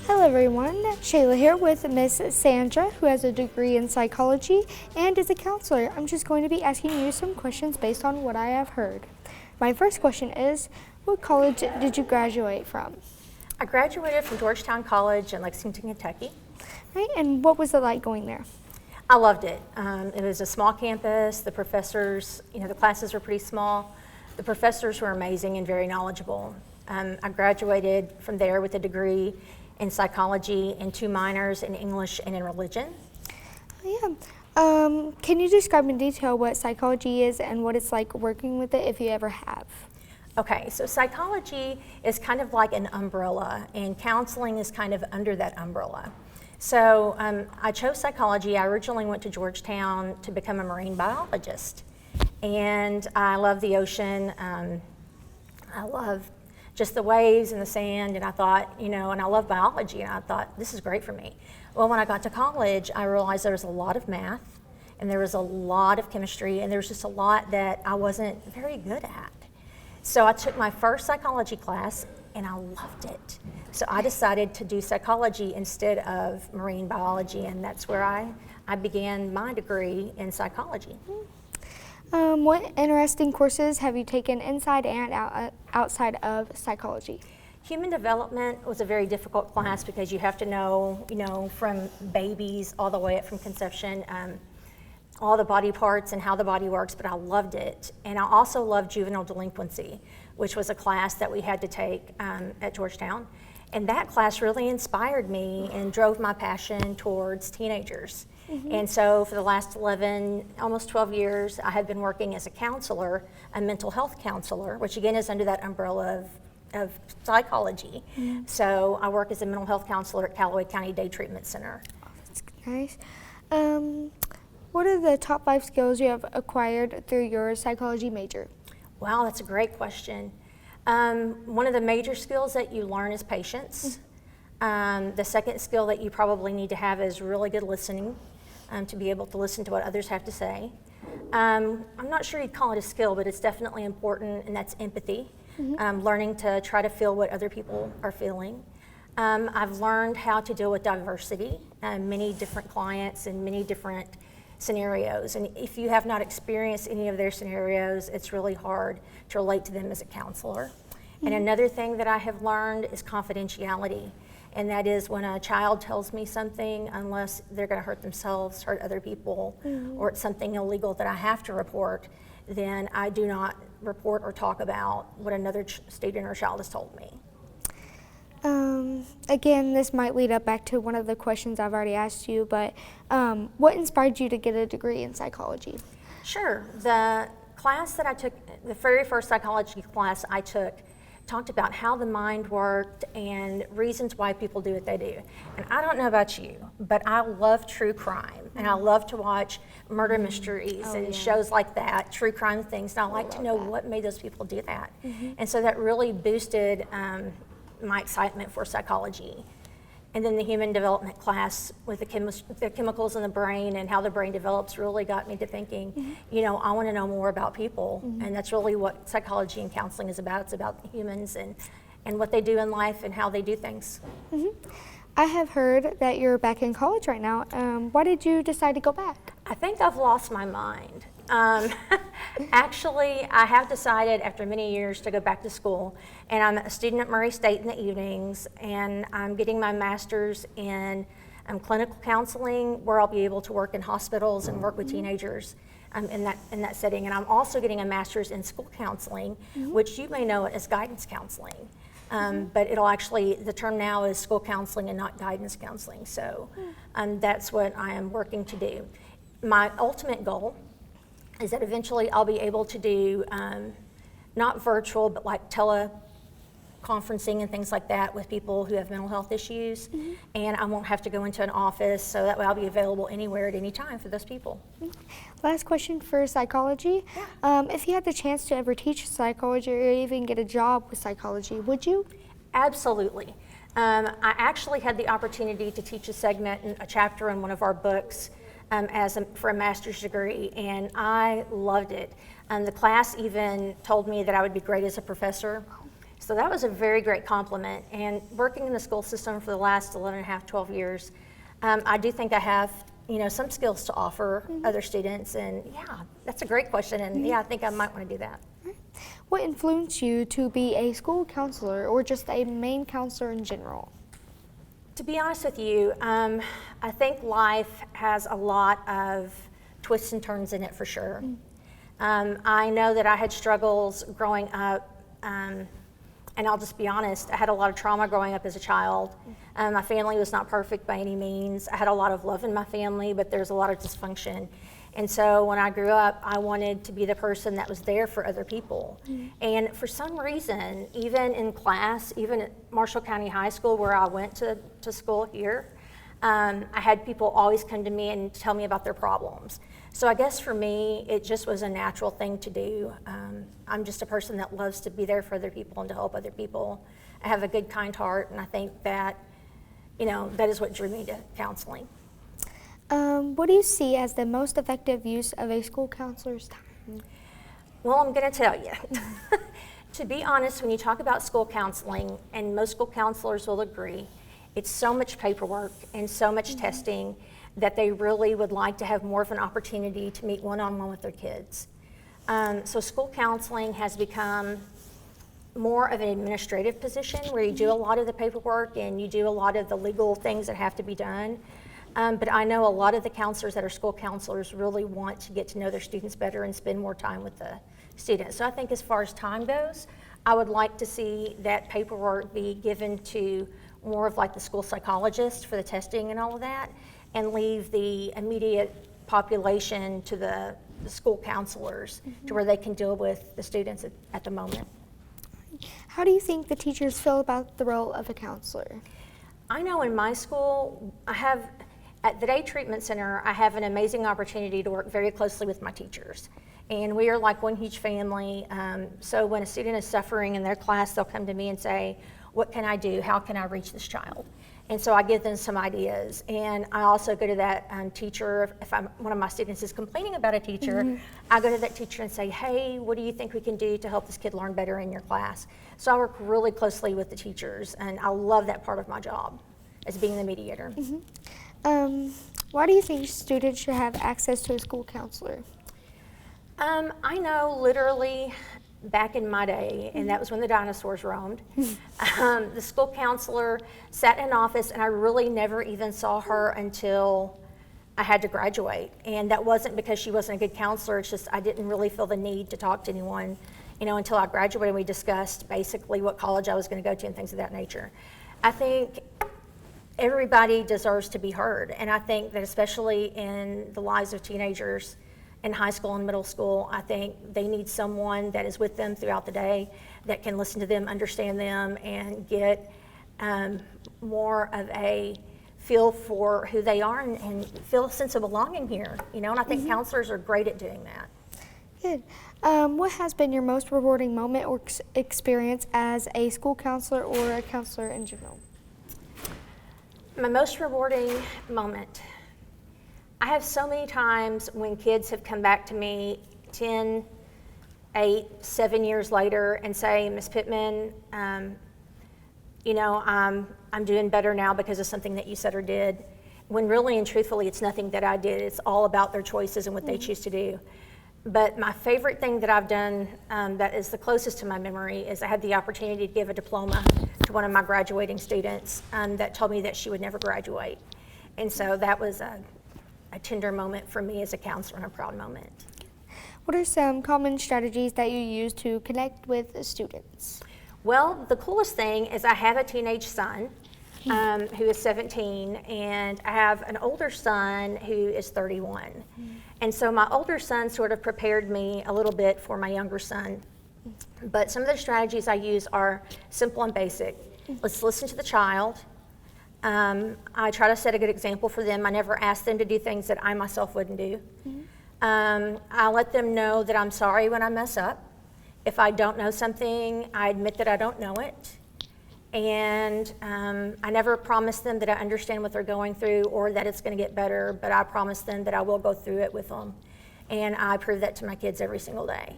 Hello everyone, Shayla here with Miss Sandra, who has a degree in psychology and is a counselor. I'm just going to be asking you some questions based on what I have heard. My first question is, what college did you graduate from? I graduated from Georgetown College in Lexington, Kentucky. Right, and what was it like going there? I loved it. It was a small campus. The professors, the classes were pretty small. The professors were amazing and very knowledgeable. I graduated from there with a degree in psychology and 2 minors in English and in religion. Can you describe in detail what psychology is and what it's like working with it if you ever have? Okay, so psychology is kind of like an umbrella, and counseling is kind of under that umbrella. So I chose psychology. I originally went to Georgetown to become a marine biologist, and I love the ocean. I love just the waves and the sand, and I thought, and I love biology, and I thought, this is great for me. Well, when I got to college, I realized there was a lot of math, and there was a lot of chemistry, and there was just a lot that I wasn't very good at. So I took my first psychology class, and I loved it. So I decided to do psychology instead of marine biology, and that's where I began my degree in psychology. What interesting courses have you taken inside and outside of psychology? Human development was a very difficult class because you have to know, from babies all the way up from conception, all the body parts and how the body works, but I loved it. And I also loved juvenile delinquency, which was a class that we had to take at Georgetown. And that class really inspired me and drove my passion towards teenagers. Mm-hmm. And so for the last 11, almost 12 years, I have been working as a counselor, a mental health counselor, which again is under that umbrella of psychology. Mm-hmm. So I work as a mental health counselor at Callaway County Day Treatment Center. Oh, that's nice. What are the top 5 skills you have acquired through your psychology major? Wow, that's a great question. One of the major skills that you learn is patience. The second skill that you probably need to have is really good listening, to be able to listen to what others have to say. I'm not sure you'd call it a skill, but it's definitely important, and that's empathy. Mm-hmm. Learning to try to feel what other people are feeling. I've learned how to deal with diversity, many different clients and many different scenarios. And if you have not experienced any of their scenarios, it's really hard to relate to them as a counselor. Mm-hmm. And another thing that I have learned is confidentiality. And that is when a child tells me something, unless they're going to hurt themselves, hurt other people, mm-hmm. or it's something illegal that I have to report, then I do not report or talk about what another student or child has told me. Again, this might lead up back to one of the questions I've already asked you, but what inspired you to get a degree in psychology? Sure. The class that I took, the very first psychology class I took, talked about how the mind worked and reasons why people do what they do. And I don't know about you, but I love true crime, and I love to watch murder mysteries and shows like that, true crime things, and I like to know what made those people do that. Mm-hmm. And so that really boosted my excitement for psychology. And then the human development class with the chemicals in the brain and how the brain develops really got me to thinking, mm-hmm. I want to know more about people. Mm-hmm. And that's really what psychology and counseling is about. It's about humans and what they do in life and how they do things. Mm-hmm. I have heard that you're back in college right now. Why did you decide to go back? I think I've lost my mind. Actually, I have decided after many years to go back to school, and I'm a student at Murray State in the evenings, and I'm getting my master's in clinical counseling, where I'll be able to work in hospitals and work with teenagers in that setting. And I'm also getting a master's in school counseling, mm-hmm. which you may know it as guidance counseling. But it'll actually, the term now is school counseling and not guidance counseling. So that's what I am working to do. My ultimate goal is that eventually I'll be able to do not virtual, but like teleconferencing and things like that with people who have mental health issues. Mm-hmm. And I won't have to go into an office, so that way I'll be available anywhere at any time for those people. Last question for psychology. Yeah. If you had the chance to ever teach psychology or even get a job with psychology, would you? Absolutely. I actually had the opportunity to teach a segment, a chapter in one of our books for a master's degree, and I loved it. The class even told me that I would be great as a professor. So that was a very great compliment. And working in the school system for the last 11 and a half, 12 years, I do think I have, some skills to offer other students. And yeah, that's a great question. And yeah, I think I might want to do that. What influenced you to be a school counselor or just a main counselor in general? To be honest with you, I think life has a lot of twists and turns in it for sure. I know that I had struggles growing up, and I'll just be honest, I had a lot of trauma growing up as a child. My family was not perfect by any means. I had a lot of love in my family, but there's a lot of dysfunction. And so when I grew up, I wanted to be the person that was there for other people. And for some reason, even in class, even at Marshall County High School where I went to school here, I had people always come to me and tell me about their problems. So I guess for me, it just was a natural thing to do. I'm just a person that loves to be there for other people and to help other people. I have a good, kind heart, and I think that, that is what drew me to counseling. What do you see as the most effective use of a school counselor's time? Well, I'm going to tell you. To be honest, when you talk about school counseling, and most school counselors will agree, it's so much paperwork and so much testing that they really would like to have more of an opportunity to meet one-on-one with their kids. So school counseling has become more of an administrative position where you do a lot of the paperwork and you do a lot of the legal things that have to be done. But I know a lot of the counselors that are school counselors really want to get to know their students better and spend more time with the students. So I think as far as time goes, I would like to see that paperwork be given to more of like the school psychologist for the testing and all of that, and leave the immediate population to the school counselors to where they can deal with the students at the moment. How do you think the teachers feel about the role of a counselor? I know in my school, at the Day Treatment Center, I have an amazing opportunity to work very closely with my teachers. And we are like one huge family. So when a student is suffering in their class, they'll come to me and say, what can I do? How can I reach this child? And so I give them some ideas. And I also go to that teacher, if one of my students is complaining about a teacher, I go to that teacher and say, hey, what do you think we can do to help this kid learn better in your class? So I work really closely with the teachers, and I love that part of my job, as being the mediator. Why do you think students should have access to a school counselor? I know literally back in my day, and that was when the dinosaurs roamed, the school counselor sat in an office, and I really never even saw her until I had to graduate. And that wasn't because she wasn't a good counselor, it's just I didn't really feel the need to talk to anyone, until I graduated. We discussed basically what college I was going to go to and things of that nature. I think everybody deserves to be heard, and I think that especially in the lives of teenagers in high school and middle school, I think they need someone that is with them throughout the day, that can listen to them, understand them, and get more of a feel for who they are and feel a sense of belonging here, and I think counselors are great at doing that. Good. What has been your most rewarding moment or experience as a school counselor or a counselor in general? My most rewarding moment. I have so many times when kids have come back to me 10, 8, 7 years later and say, Ms. Pitman, I'm doing better now because of something that you said or did. When really and truthfully, it's nothing that I did. It's all about their choices and what they choose to do. But my favorite thing that I've done that is the closest to my memory is I had the opportunity to give a diploma to one of my graduating students that told me that she would never graduate. And so that was a tender moment for me as a counselor and a proud moment. What are some common strategies that you use to connect with students? Well, the coolest thing is I have a teenage son who is 17, and I have an older son who is 31. And so my older son sort of prepared me a little bit for my younger son. But some of the strategies I use are simple and basic. Let's listen to the child. I try to set a good example for them. I never ask them to do things that I myself wouldn't do. I let them know that I'm sorry when I mess up. If I don't know something, I admit that I don't know it. And I never promise them that I understand what they're going through or that it's going to get better, but I promise them that I will go through it with them. And I prove that to my kids every single day.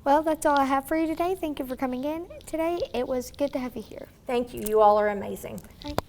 Well, that's all I have for you today. Thank you for coming in today. It was good to have you here. Thank you. You all are amazing. All right.